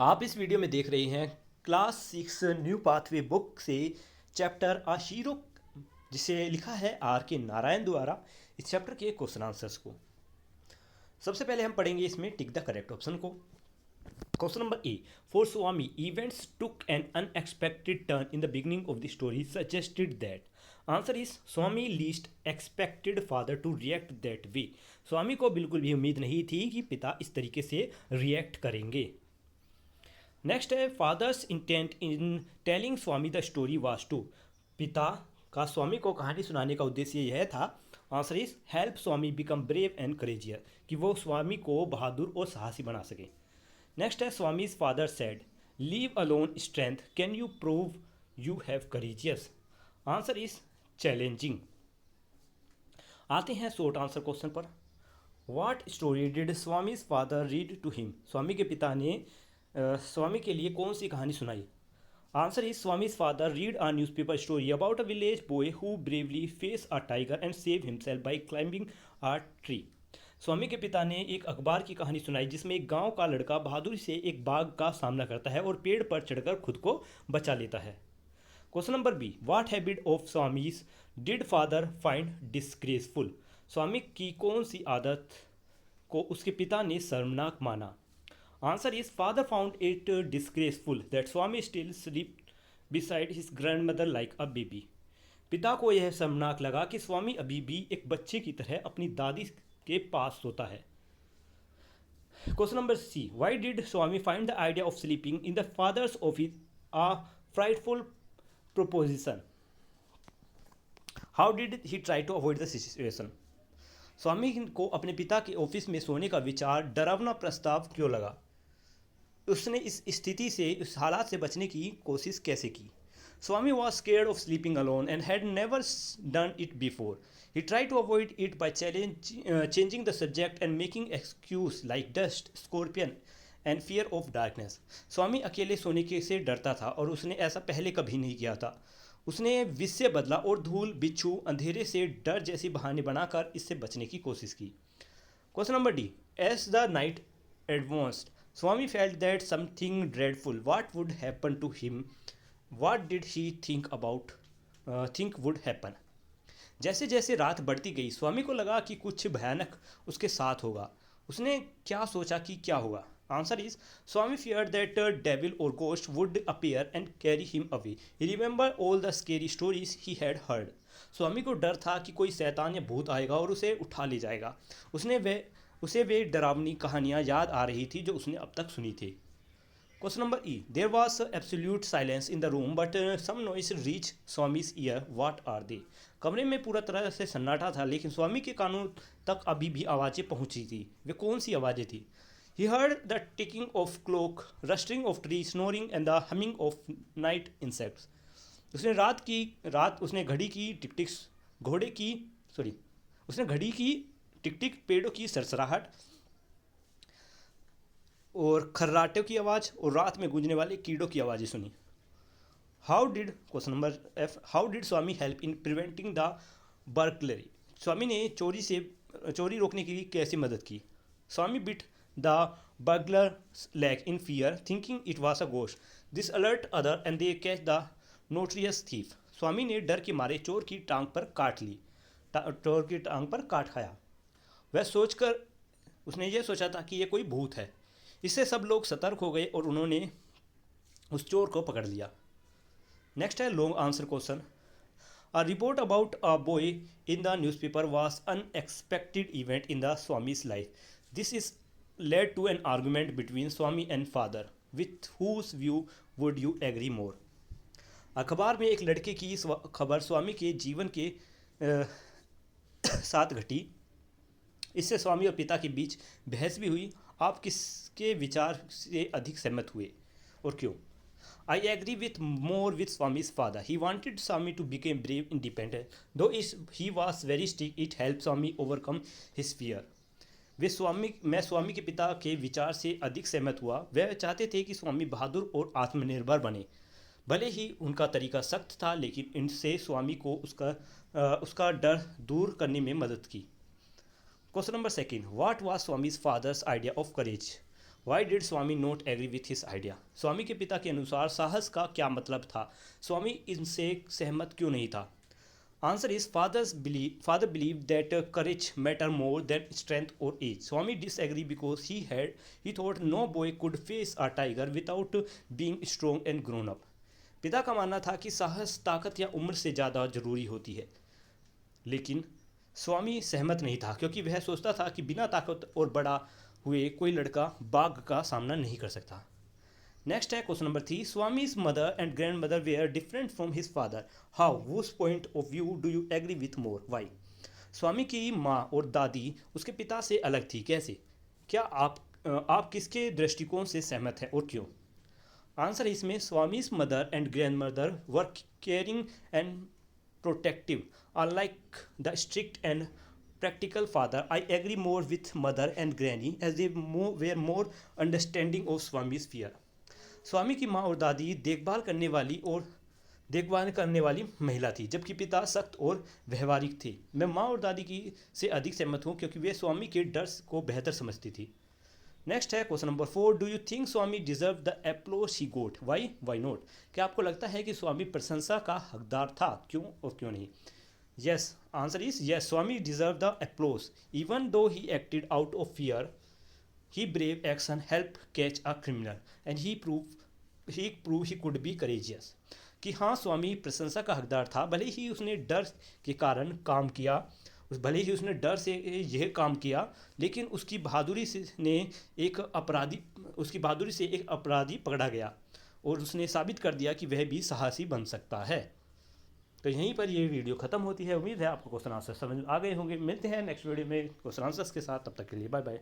आप इस वीडियो में देख रहे हैं क्लास 6 न्यू पाथवे बुक से चैप्टर आशीरो, जिसे लिखा है आर के नारायण द्वारा। इस चैप्टर के क्वेश्चन आंसर्स को सबसे पहले हम पढ़ेंगे इसमें टिक द करेक्ट ऑप्शन को। Question number A, for Swami events took an unexpected turn in the beginning of the story suggested that. Answer is Swami least expected father to react that way. Swami को बिल्कुल भी उम्मीद नहीं थी कि पिता इस तरीके से रिएक्ट करेंगे। नेक्स्ट है, father's intent in telling Swami the story was to. पिता का स्वामी को कहानी सुनाने का उद्देश्य यह था। Answer is help Swami become brave and courageous, कि वो स्वामी को बहादुर और साहसी बना सके। नेक्स्ट है, Swami's father said leave alone strength can you prove you have courageous. Answer is challenging. आते हैं शॉर्ट आंसर क्वेश्चन पर। What story did Swami's father read to him. Swami के पिता ने स्वामी के लिए कौन सी कहानी सुनाई। Answer is Swami's father read a newspaper story about a village boy who bravely face a tiger and save himself by climbing a tree. Swami के पिता ने एक अखबार की कहानी सुनाई जिसमें एक गांव का लड़का बहादुरी से एक बाघ का सामना करता है और पेड़ पर चढ़कर खुद को बचा लेता है। Question number B, what habit of Swami's did father find disgraceful. Swami की कौन सी आदत को उसके पिता ने शर्मनाक माना। Answer is father found it disgraceful that Swami still sleep beside his grandmother like a baby. पिता को यह शर्मनाक लगा कि स्वामी अभी भी एक बच्चे की तरह अपनी दादी के पास सोता है। Question number C, why did Swami find the idea of sleeping in the father's office a frightful proposition. How did he try to avoid the situation. Swami को अपने पिता के ऑफिस में सोने का विचार डरावना प्रस्ताव क्यों लगा। उसने इस स्थिति से, इस हालात से बचने की कोशिश कैसे की। Swami was scared of sleeping alone and had never done it before. He try to avoid it by changing the subject and making excuse like dust, scorpion and fear of darkness. Swami अकेले सोने के से डरता था और उसने ऐसा पहले कभी नहीं किया था। उसने विषय बदला और धूल, बिच्छू, अंधेरे से डर जैसी बहाने बनाकर इससे बचने की कोशिश की। Question number D, as the night advanced Swami felt that something dreadful. What would happen to him? What did he think would happen? जैसे जैसे रात बढ़ती गई स्वामी को लगा कि कुछ भयानक उसके साथ होगा। उसने क्या सोचा कि क्या होगा। Answer is Swami feared that a devil or ghost would appear and carry him away. He remembered all the scary stories he had heard. स्वामी को डर था कि कोई शैतान या भूत आएगा और उसे उठा ले जाएगा। उसे वे डरावनी कहानियाँ याद आ रही थी जो उसने अब तक सुनी थी। Question number E, there was absolute silence in the room but some noise reach Swami's ear, what are they. कमरे में पूरा तरह से सन्नाटा था लेकिन स्वामी के कानों तक अभी भी आवाज़ें पहुंची थी। वे कौन सी आवाज़ें थी। He heard the ticking of clock, rusting of tree, snoring and the humming of night insects. उसने घड़ी की टिक टिक, उसने घड़ी की टिक टिक, पेड़ों की सरसराहट और खर्राटों की आवाज़ और रात में गूंजने वाले कीड़ों की आवाज़ें सुनी। Question number F, how did Swami help in preventing the burglary. Swami ने चोरी रोकने के लिए कैसे मदद की। Swami bit the burglar leg in fear thinking it was a ghost. This alert other and they catch the notorious thief. Swami ने डर के मारे चोर की टांग पर काट खाया। उसने ये सोचा था कि ये कोई भूत है। इससे सब लोग सतर्क हो गए और उन्होंने उस चोर को पकड़ लिया। नेक्स्ट है long answer question. A report about a boy in the newspaper was unexpected event in the Swami's life. This is led to an argument between Swami and father, with whose view would you agree more. अखबार में एक लड़के की खबर स्वामी के जीवन के साथ घटी। इससे स्वामी और पिता के बीच बहस भी हुई। आप किसके विचार से अधिक सहमत हुए और क्यों। I agree with more with Swami's father. He wanted Swami to become brave independent though he was very strict, it help Swami overcome his fear. मैं स्वामी के पिता के विचार से अधिक सहमत हुआ। वह चाहते थे कि स्वामी बहादुर और आत्मनिर्भर बने। भले ही उनका तरीका सख्त था लेकिन इनसे स्वामी को उसका डर दूर करने में मदद की। Question number second, what was Swami's father's idea of courage. Why did Swami not agree with his idea? Swami के पिता के अनुसार साहस का क्या मतलब था? स्वामी इनसे सहमत क्यों नहीं था? Answer is father believed that courage matter more than strength or age. Swami disagreed because he thought no boy could face a tiger without being strong and grown up. पिता का मानना था कि साहस ताकत या उम्र से ज़्यादा जरूरी होती है, लेकिन स्वामी सहमत नहीं था क्योंकि वह सोचता था कि बिना ताकत और बड़ा हुए कोई लड़का बाघ का सामना नहीं कर सकता। नेक्स्ट है question number 3। Swami's mother and grandmother were different from his father, how whose point of view do you agree with more, why? Swami की माँ और दादी उसके पिता से अलग थी, कैसे? क्या आप किसके दृष्टिकोण से सहमत हैं और क्यों? आंसर इसमें Swami's mother and grandmother were caring and protective unlike the strict and practical father. I agree more with mother and granny as they were more understanding of Swami's fear. स्वामी की माँ और दादी देखभाल करने वाली महिला थी, जबकि पिता सख्त और व्यवहारिक थे। मैं माँ और दादी की से अधिक सहमत हूँ क्योंकि वे स्वामी के डर को बेहतर समझती थी। नेक्स्ट है question number 4। Do you think Swami deserve the applause he got, why not? क्या आपको लगता है कि स्वामी प्रशंसा का हकदार था, क्यों और क्यों नहीं? Yes, answer is yes, Swami deserve the applause even though he acted out of fear. He brave action help catch a criminal and he prove he could be courageous. कि हाँ, स्वामी प्रशंसा का हकदार था, भले ही उसने डर के कारण काम किया, भले ही उसने डर से यह काम किया, लेकिन उसकी बहादुरी से एक अपराधी पकड़ा गया और उसने साबित कर दिया कि वह भी साहसी बन सकता है। तो यहीं पर ये वीडियो ख़त्म होती है। उम्मीद है आपको क्वेश्चन आंसर समझ आ गए होंगे। मिलते हैं नेक्स्ट वीडियो में क्वेश्चन आंसर्स के साथ, तब तक के लिए बाय बाय।